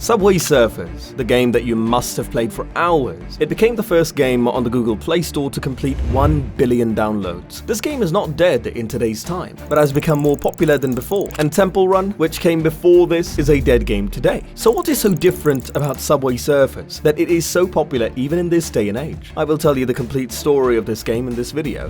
Subway Surfers, the game that you must have played for hours. It became the first game on the Google Play Store to complete 1 billion downloads. This game is not dead in today's time, but has become more popular than before. And Temple Run, which came before this, is a dead game today. So what is so different about Subway Surfers that it is so popular even in this day and age? I will tell you the complete story of this game in this video.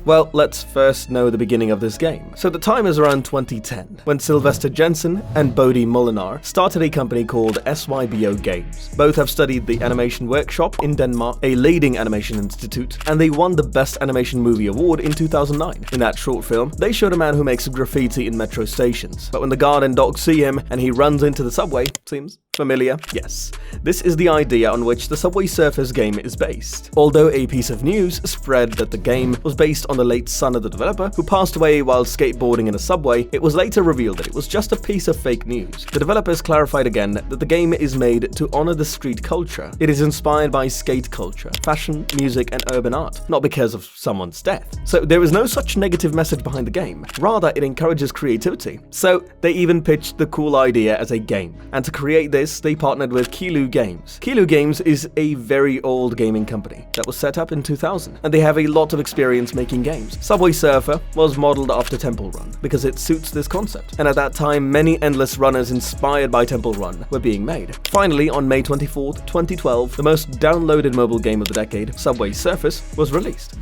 Well, let's first know the beginning of this game. So the time is around 2010, when Sylvester Jensen and Bodhi Molinar started a company called SYBO Games. Both have studied the animation workshop in Denmark, a leading animation institute, and they won the Best Animation Movie Award in 2009. In that short film, they showed a man who makes graffiti in metro stations. But when the guard and dog see him and he runs into the subway, seems familiar? Yes. This is the idea on which the Subway Surfers game is based. Although a piece of news spread that the game was based on the late son of the developer, who passed away while skateboarding in a subway, it was later revealed that it was just a piece of fake news. The developers clarified again that the game is made to honor the street culture. It is inspired by skate culture, fashion, music, and urban art, not because of someone's death. So there is no such negative message behind the game. Rather, it encourages creativity. So they even pitched the cool idea as a game. And to create this, they partnered with Kilu Games. Kilu Games is a very old gaming company that was set up in 2000, and they have a lot of experience making games. Subway Surfer was modeled after Temple Run because it suits this concept, and at that time many endless runners inspired by Temple Run were being made. Finally, on May 24th, 2012, the most downloaded mobile game of the decade, Subway Surfers, was released.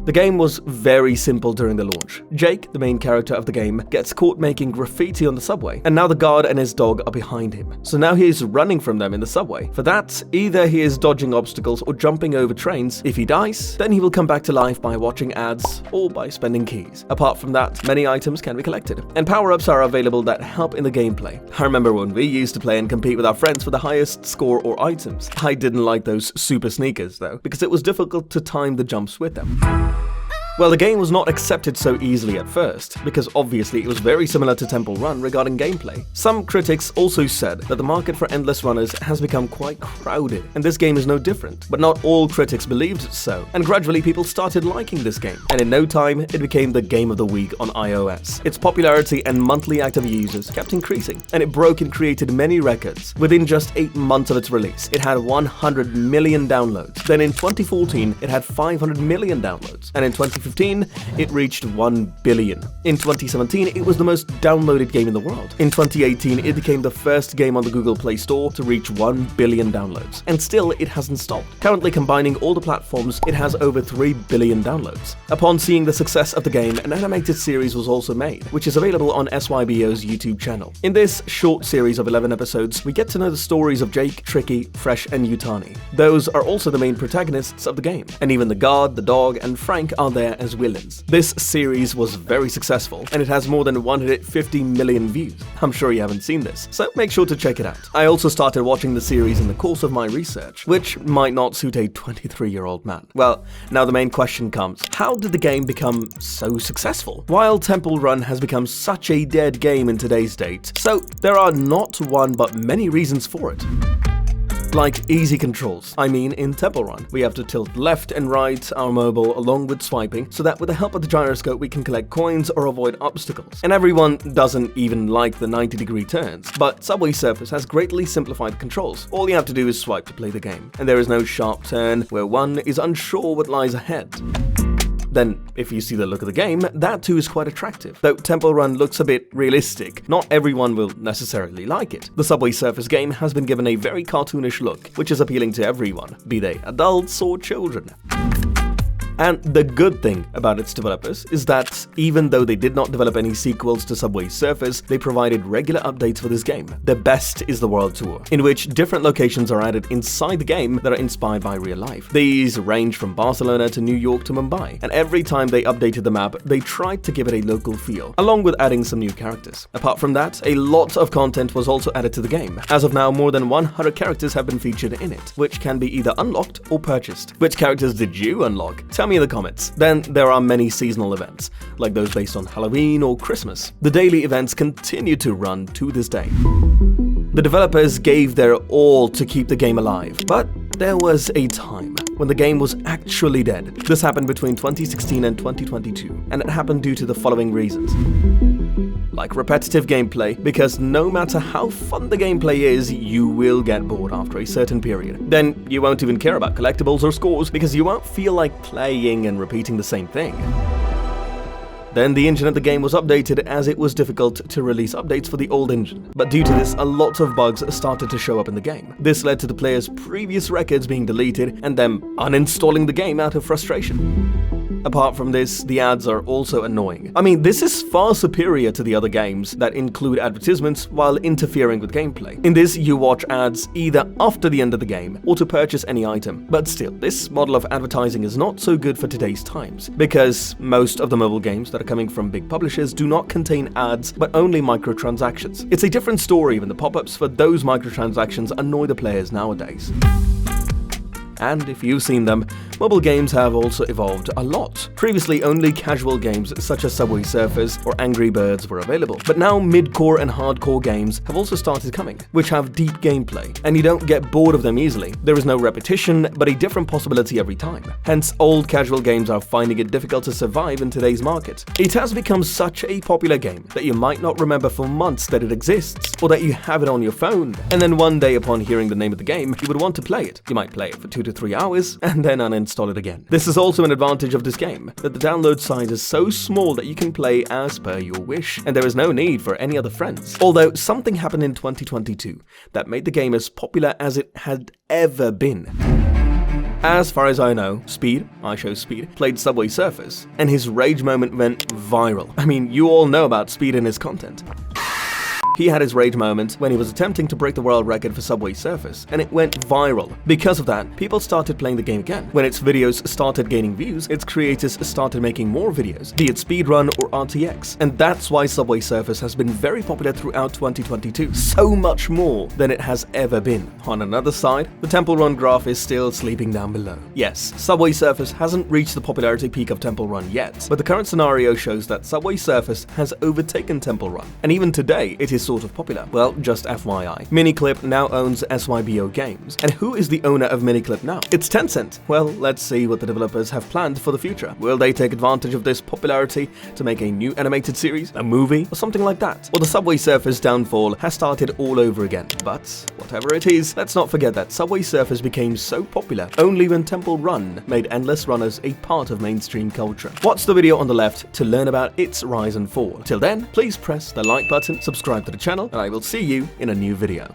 The game was very simple during the launch. Jake, the main character of the game, gets caught making graffiti on the subway, and now the guard and his dog are behind him. So now he is running from them in the subway. For that, either he is dodging obstacles or jumping over trains. If he dies, then he will come back to life by watching ads or by spending keys. Apart from that, many items can be collected, and power-ups are available that help in the gameplay. I remember when we used to play and compete with our friends for the highest score or items. I didn't like those super sneakers though, because it was difficult to time the jumps with them. Well, the game was not accepted so easily at first, because obviously it was very similar to Temple Run regarding gameplay. Some critics also said that the market for endless runners has become quite crowded, and this game is no different. But not all critics believed so, and gradually people started liking this game, and in no time it became the game of the week on iOS. Its popularity and monthly active users kept increasing, and it broke and created many records. Within just 8 months of its release, it had 100 million downloads. Then in 2014, it had 500 million downloads, and in 2015, it reached 1 billion. In 2017, it was the most downloaded game in the world. In 2018, it became the first game on the Google Play Store to reach 1 billion downloads. And still, it hasn't stopped. Currently combining all the platforms, it has over 3 billion downloads. Upon seeing the success of the game, an animated series was also made, which is available on SYBO's YouTube channel. In this short series of 11 episodes, we get to know the stories of Jake, Tricky, Fresh, and Yutani. Those are also the main protagonists of the game. And even the guard, the dog, and Frank are there as villains. This series was very successful, and it has more than 150 million views. I'm sure you haven't seen this, so make sure to check it out. I also started watching the series in the course of my research, which might not suit a 23-year-old man. Well, now the main question comes: how did the game become so successful? While Temple Run has become such a dead game in today's date, so there are not one but many reasons for it. Like easy controls. I mean, in Temple Run, we have to tilt left and right our mobile along with swiping, so that with the help of the gyroscope we can collect coins or avoid obstacles. And everyone doesn't even like the 90-degree turns, but Subway Surfers has greatly simplified the controls. All you have to do is swipe to play the game, and there is no sharp turn where one is unsure what lies ahead. Then, if you see the look of the game, that too is quite attractive. Though Temple Run looks a bit realistic, not everyone will necessarily like it. The Subway Surfers game has been given a very cartoonish look, which is appealing to everyone, be they adults or children. And the good thing about its developers is that even though they did not develop any sequels to Subway Surfers, they provided regular updates for this game. The best is the World Tour, in which different locations are added inside the game that are inspired by real life. These range from Barcelona to New York to Mumbai, and every time they updated the map, they tried to give it a local feel, along with adding some new characters. Apart from that, a lot of content was also added to the game. As of now, more than 100 characters have been featured in it, which can be either unlocked or purchased. Which characters did you unlock? Tell me in the comments. Then there are many seasonal events, like those based on Halloween or Christmas. The daily events continue to run to this day. The developers gave their all to keep the game alive, but there was a time when the game was actually dead. This happened between 2016 and 2022, and it happened due to the following reasons. like repetitive gameplay, because no matter how fun the gameplay is, you will get bored after a certain period. Then you won't even care about collectibles or scores because you won't feel like playing and repeating the same thing. Then the engine of the game was updated, as it was difficult to release updates for the old engine. But due to this, a lot of bugs started to show up in the game. This led to the players' previous records being deleted and them uninstalling the game out of frustration. Apart from this, the ads are also annoying. I mean, this is far superior to the other games that include advertisements while interfering with gameplay. In this, you watch ads either after the end of the game or to purchase any item. But still, this model of advertising is not so good for today's times, because most of the mobile games that are coming from big publishers do not contain ads, but only microtransactions. It's a different story when the pop-ups for those microtransactions annoy the players nowadays. And if you've seen them, mobile games have also evolved a lot. Previously, only casual games such as Subway Surfers or Angry Birds were available, but now mid-core and hardcore games have also started coming, which have deep gameplay, and you don't get bored of them easily. There is no repetition, but a different possibility every time. Hence, old casual games are finding it difficult to survive in today's market. It has become such a popular game that you might not remember for months that it exists, or that you have it on your phone, and then one day upon hearing the name of the game, you would want to play it. You might play it for 2 to 3 hours, and then uninstall it again. This is also an advantage of this game, that the download size is so small that you can play as per your wish, and there is no need for any other friends. Although something happened in 2022 that made the game as popular as it had ever been. As far as I know, Speed, I Show Speed, played Subway Surfers, and his rage moment went viral. I mean, you all know about Speed and his content. He had his rage moment when he was attempting to break the world record for Subway Surfers, and it went viral. Because of that, people started playing the game again. When its videos started gaining views, its creators started making more videos, be it speedrun or RTX. And that's why Subway Surfers has been very popular throughout 2022, so much more than it has ever been. On another side, the Temple Run graph is still sleeping down below. Yes, Subway Surfers hasn't reached the popularity peak of Temple Run yet, but the current scenario shows that Subway Surfers has overtaken Temple Run, and even today, it is sort of popular. Well, just FYI. Miniclip now owns SYBO Games. And who is the owner of Miniclip now? It's Tencent. Well, let's see what the developers have planned for the future. Will they take advantage of this popularity to make a new animated series, a movie, or something like that? Well, the Subway Surfers downfall has started all over again. But whatever it is, let's not forget that Subway Surfers became so popular only when Temple Run made endless runners a part of mainstream culture. Watch the video on the left to learn about its rise and fall. Till then, please press the like button, subscribe to the channel, and I will see you in a new video.